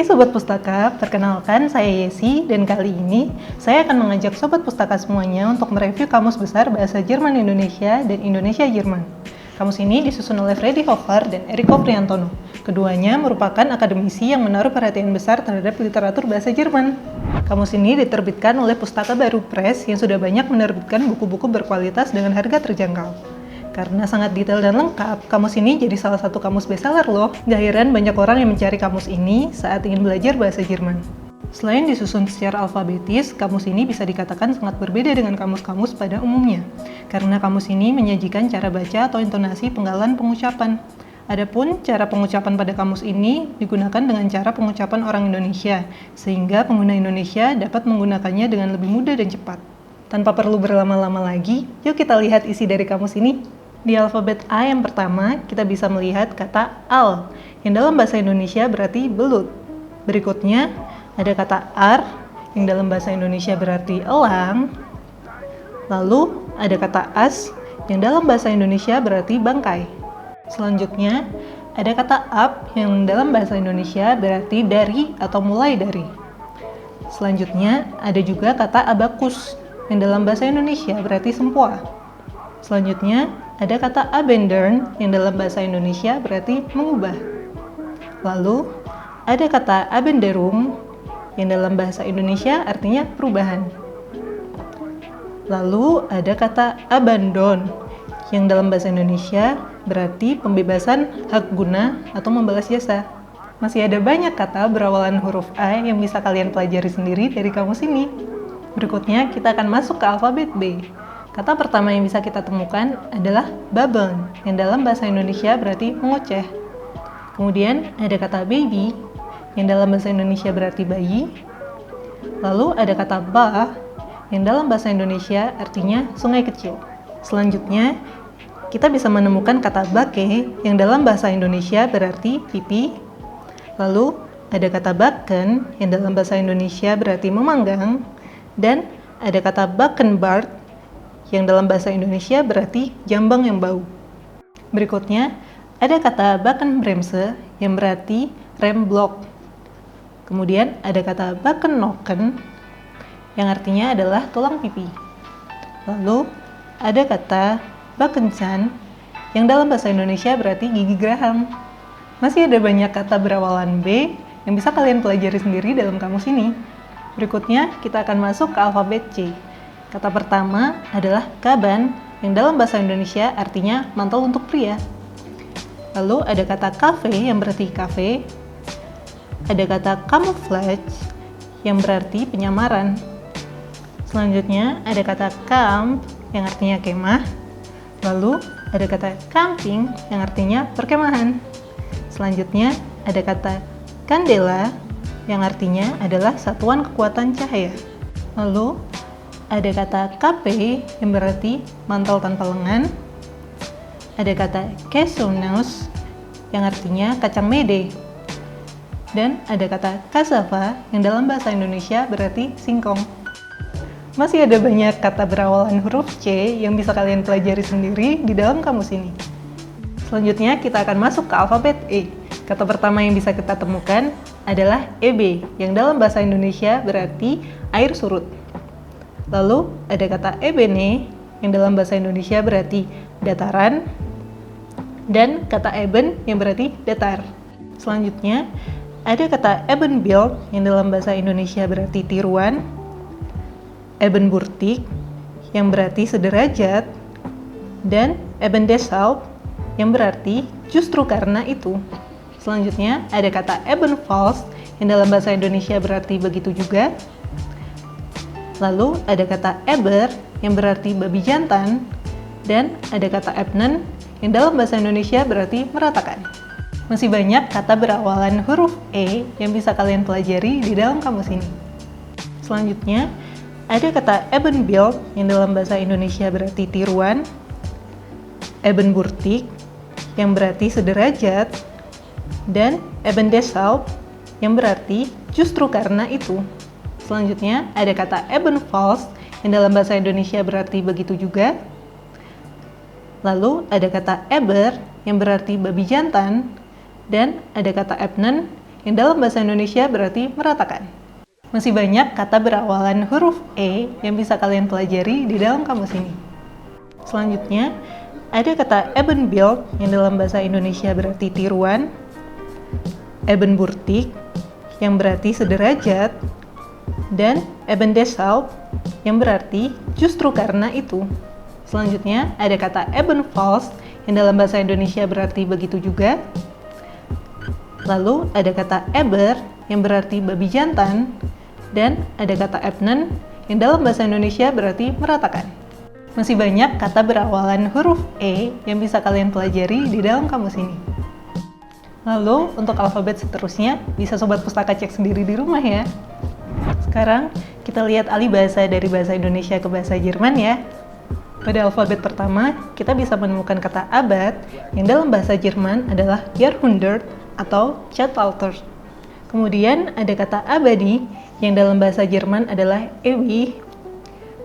Hai Sobat Pustaka, perkenalkan saya Yesi dan kali ini saya akan mengajak Sobat Pustaka semuanya untuk mereview Kamus Besar Bahasa Jerman Indonesia dan Indonesia Jerman. Kamus ini disusun oleh Freddy Hofer dan Eriko Priantono. Keduanya merupakan akademisi yang menaruh perhatian besar terhadap literatur bahasa Jerman. Kamus ini diterbitkan oleh Pustaka Baru Press yang sudah banyak menerbitkan buku-buku berkualitas dengan harga terjangkau. Karena sangat detail dan lengkap, kamus ini jadi salah satu kamus bestseller loh. Gak heran banyak orang yang mencari kamus ini saat ingin belajar bahasa Jerman. Selain disusun secara alfabetis, kamus ini bisa dikatakan sangat berbeda dengan kamus-kamus pada umumnya. Karena kamus ini menyajikan cara baca atau intonasi penggalan pengucapan. Adapun cara pengucapan pada kamus ini digunakan dengan cara pengucapan orang Indonesia, sehingga pengguna Indonesia dapat menggunakannya dengan lebih mudah dan cepat. Tanpa perlu berlama-lama lagi, yuk kita lihat isi dari kamus ini. Di alfabet A yang pertama, kita bisa melihat kata al, yang dalam bahasa Indonesia berarti belut. Berikutnya, ada kata ar, yang dalam bahasa Indonesia berarti elang. Lalu, ada kata as, yang dalam bahasa Indonesia berarti bangkai. Selanjutnya, ada kata ab, yang dalam bahasa Indonesia berarti dari atau mulai dari. Selanjutnya, ada juga kata abakus, yang dalam bahasa Indonesia berarti sempoa. Selanjutnya, ada kata abändern yang dalam bahasa Indonesia berarti mengubah. Lalu, ada kata abänderung yang dalam bahasa Indonesia artinya perubahan. Lalu, ada kata abandon yang dalam bahasa Indonesia berarti pembebasan hak guna atau membalas jasa. Masih ada banyak kata berawalan huruf A yang bisa kalian pelajari sendiri dari kamus ini. Berikutnya, kita akan masuk ke alfabet B. Kata pertama yang bisa kita temukan adalah babbeln, yang dalam bahasa Indonesia berarti mengoceh. Kemudian ada kata baby, yang dalam bahasa Indonesia berarti bayi. Lalu ada kata bah, yang dalam bahasa Indonesia artinya sungai kecil. Selanjutnya, kita bisa menemukan kata bake, yang dalam bahasa Indonesia berarti pipi. Lalu ada kata baken, yang dalam bahasa Indonesia berarti memanggang. Dan ada kata bakkenbart, yang dalam bahasa Indonesia berarti jambang yang bau. Berikutnya, ada kata bakkenbremse yang berarti rem blok. Kemudian ada kata bakkennoken yang artinya adalah tulang pipi. Lalu, ada kata bakkencan yang dalam bahasa Indonesia berarti gigi geraham. Masih ada banyak kata berawalan B yang bisa kalian pelajari sendiri dalam kamus ini. Berikutnya, kita akan masuk ke alfabet C. Kata pertama adalah kaban, yang dalam bahasa Indonesia artinya mantel untuk pria. Lalu ada kata cafe yang berarti kafe. Ada kata camouflage yang berarti penyamaran. Selanjutnya ada kata camp yang artinya kemah. Lalu ada kata camping yang artinya perkemahan. Selanjutnya ada kata candela yang artinya adalah satuan kekuatan cahaya. Lalu ada kata kape yang berarti mantel tanpa lengan. Ada kata Käsenuss yang artinya kacang mede. Dan ada kata cassava yang dalam bahasa Indonesia berarti singkong. Masih ada banyak kata berawalan huruf C yang bisa kalian pelajari sendiri di dalam kamus ini. Selanjutnya kita akan masuk ke alfabet E. Kata pertama yang bisa kita temukan adalah EB yang dalam bahasa Indonesia berarti air surut. Lalu ada kata ebene yang dalam bahasa Indonesia berarti dataran, dan kata eben yang berarti datar. Selanjutnya ada kata ebenbild yang dalam bahasa Indonesia berarti tiruan, ebenburtig yang berarti sederajat, dan ebendeshalb yang berarti justru karena itu. Selanjutnya ada kata ebenfalls yang dalam bahasa Indonesia berarti begitu juga. Lalu ada kata eber yang berarti babi jantan, dan ada kata ebnen yang dalam bahasa Indonesia berarti meratakan. Masih banyak kata berawalan huruf E yang bisa kalian pelajari di dalam kamus ini. Selanjutnya ada kata ebenbild yang dalam bahasa Indonesia berarti tiruan, ebenburtig yang berarti sederajat, dan ebendeshalb yang berarti justru karena itu. Selanjutnya ada kata ebenfalls yang dalam bahasa Indonesia berarti begitu juga. Lalu ada kata eber yang berarti babi jantan, dan ada kata ebnen yang dalam bahasa Indonesia berarti meratakan. Masih banyak kata berawalan huruf E yang bisa kalian pelajari di dalam kamus ini. Selanjutnya, ada kata ebenbeeld yang dalam bahasa Indonesia berarti tiruan, ebenburtig yang berarti sederajat, dan ebendeshalb yang berarti justru karena itu. Selanjutnya, ada kata ebenfalls yang dalam bahasa Indonesia berarti begitu juga. Lalu ada kata eber yang berarti babi jantan, dan ada kata ebnen yang dalam bahasa Indonesia berarti meratakan. Masih banyak kata berawalan huruf E yang bisa kalian pelajari di dalam kamus ini. Lalu, untuk alfabet seterusnya, bisa Sobat Pustaka cek sendiri di rumah ya. Sekarang, kita lihat alih bahasa dari bahasa Indonesia ke bahasa Jerman ya. Pada alfabet pertama, kita bisa menemukan kata abad yang dalam bahasa Jerman adalah Jahrhundert atau Zeitalter. Kemudian, ada kata abadi yang dalam bahasa Jerman adalah ewig.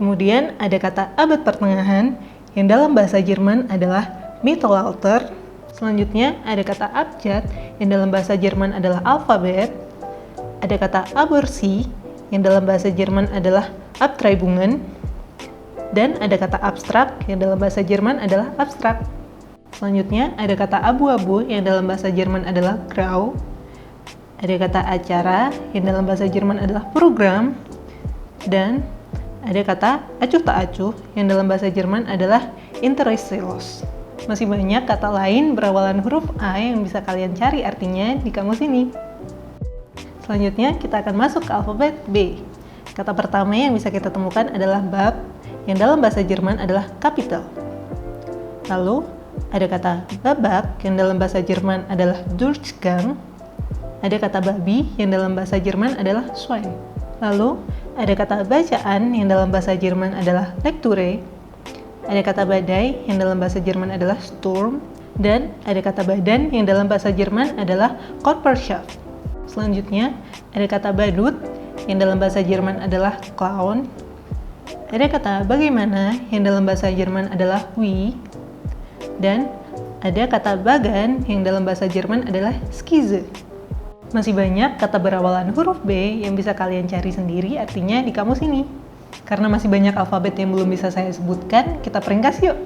Kemudian ada kata abad pertengahan yang dalam bahasa Jerman adalah Mittelalter. Selanjutnya ada kata abjad yang dalam bahasa Jerman adalah alfabet. Ada kata aborsi yang dalam bahasa Jerman adalah Abtreibungen. Dan ada kata abstrak yang dalam bahasa Jerman adalah abstrak. Selanjutnya ada kata abu-abu yang dalam bahasa Jerman adalah grau. Ada kata acara yang dalam bahasa Jerman adalah program. Dan ada kata acuh tak acuh yang dalam bahasa Jerman adalah Interesselos. Masih banyak kata lain berawalan huruf A yang bisa kalian cari artinya di kamus ini. Selanjutnya kita akan masuk ke alfabet B. Kata pertama yang bisa kita temukan adalah bab yang dalam bahasa Jerman adalah Kapitel. Lalu ada kata babak yang dalam bahasa Jerman adalah Durchgang. Ada kata babi yang dalam bahasa Jerman adalah Schwein. Lalu ada kata bacaan yang dalam bahasa Jerman adalah Lektüre. Ada kata badai yang dalam bahasa Jerman adalah Sturm. Dan ada kata badan yang dalam bahasa Jerman adalah Körperschaft. Selanjutnya ada kata badut yang dalam bahasa Jerman adalah Clown. Ada kata bagaimana yang dalam bahasa Jerman adalah wie. Dan ada kata bagan yang dalam bahasa Jerman adalah Skize. Masih banyak kata berawalan huruf B yang bisa kalian cari sendiri artinya di kamus ini. Karena masih banyak alfabet yang belum bisa saya sebutkan, kita peringkas yuk.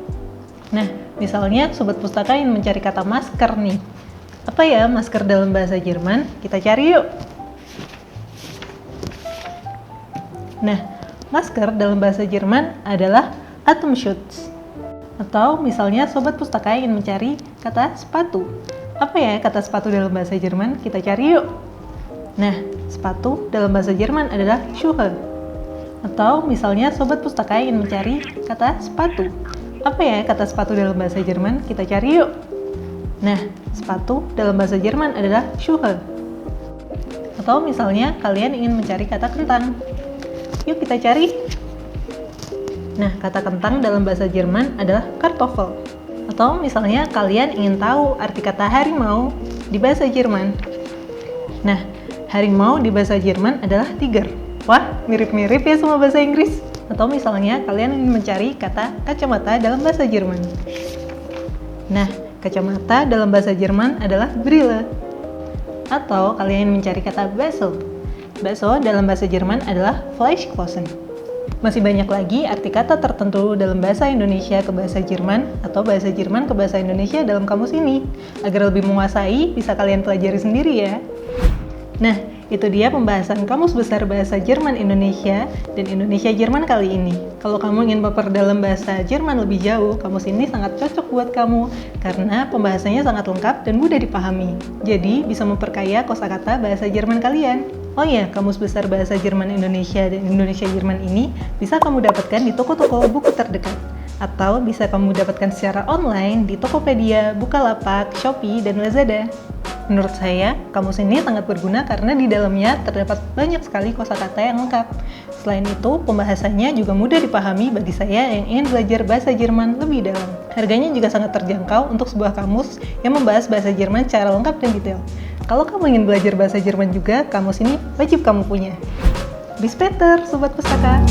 Nah, misalnya Sobat Pustaka yang mencari kata masker nih. Apa ya masker dalam bahasa Jerman? Kita cari yuk. Nah, masker dalam bahasa Jerman adalah Atemschutz. Atau misalnya Sobat Pustaka ingin mencari kata sepatu. Apa ya kata sepatu dalam bahasa Jerman? Kita cari yuk. Nah, sepatu dalam bahasa Jerman adalah Schuhe. Atau misalnya Sobat Pustaka ingin mencari kata sepatu. Apa ya kata sepatu dalam bahasa Jerman? Kita cari yuk. Nah, sepatu dalam bahasa Jerman adalah Schuhe. Atau misalnya kalian ingin mencari kata kentang. Yuk kita cari. Nah, kata kentang dalam bahasa Jerman adalah Kartoffel. Atau misalnya kalian ingin tahu arti kata harimau di bahasa Jerman. Nah, harimau di bahasa Jerman adalah tiger. Wah, mirip-mirip ya sama bahasa Inggris. Atau misalnya kalian ingin mencari kata kacamata dalam bahasa Jerman. Nah, kacamata dalam bahasa Jerman adalah Brille. Atau kalian ingin mencari kata bakso. Bakso dalam bahasa Jerman adalah Fleischklotzen. Masih banyak lagi arti kata tertentu dalam bahasa Indonesia ke bahasa Jerman atau bahasa Jerman ke bahasa Indonesia dalam kamus ini. Agar lebih menguasai, bisa kalian pelajari sendiri ya. Nah, itu dia pembahasan Kamus Besar Bahasa Jerman Indonesia dan Indonesia Jerman kali ini. Kalau kamu ingin memperdalam bahasa Jerman lebih jauh, kamus ini sangat cocok buat kamu karena pembahasannya sangat lengkap dan mudah dipahami. Jadi, bisa memperkaya kosakata bahasa Jerman kalian. Oh iya, Kamus Besar Bahasa Jerman Indonesia dan Indonesia Jerman ini bisa kamu dapatkan di toko-toko buku terdekat. Atau bisa kamu dapatkan secara online di Tokopedia, Bukalapak, Shopee, dan Lazada. Menurut saya, kamus ini sangat berguna karena di dalamnya terdapat banyak sekali kosakata yang lengkap. Selain itu, pembahasannya juga mudah dipahami bagi saya yang ingin belajar bahasa Jerman lebih dalam. Harganya juga sangat terjangkau untuk sebuah kamus yang membahas bahasa Jerman secara lengkap dan detail. Kalau kamu ingin belajar bahasa Jerman juga, kamus ini wajib kamu punya. Bis Peter, Sobat Pustaka!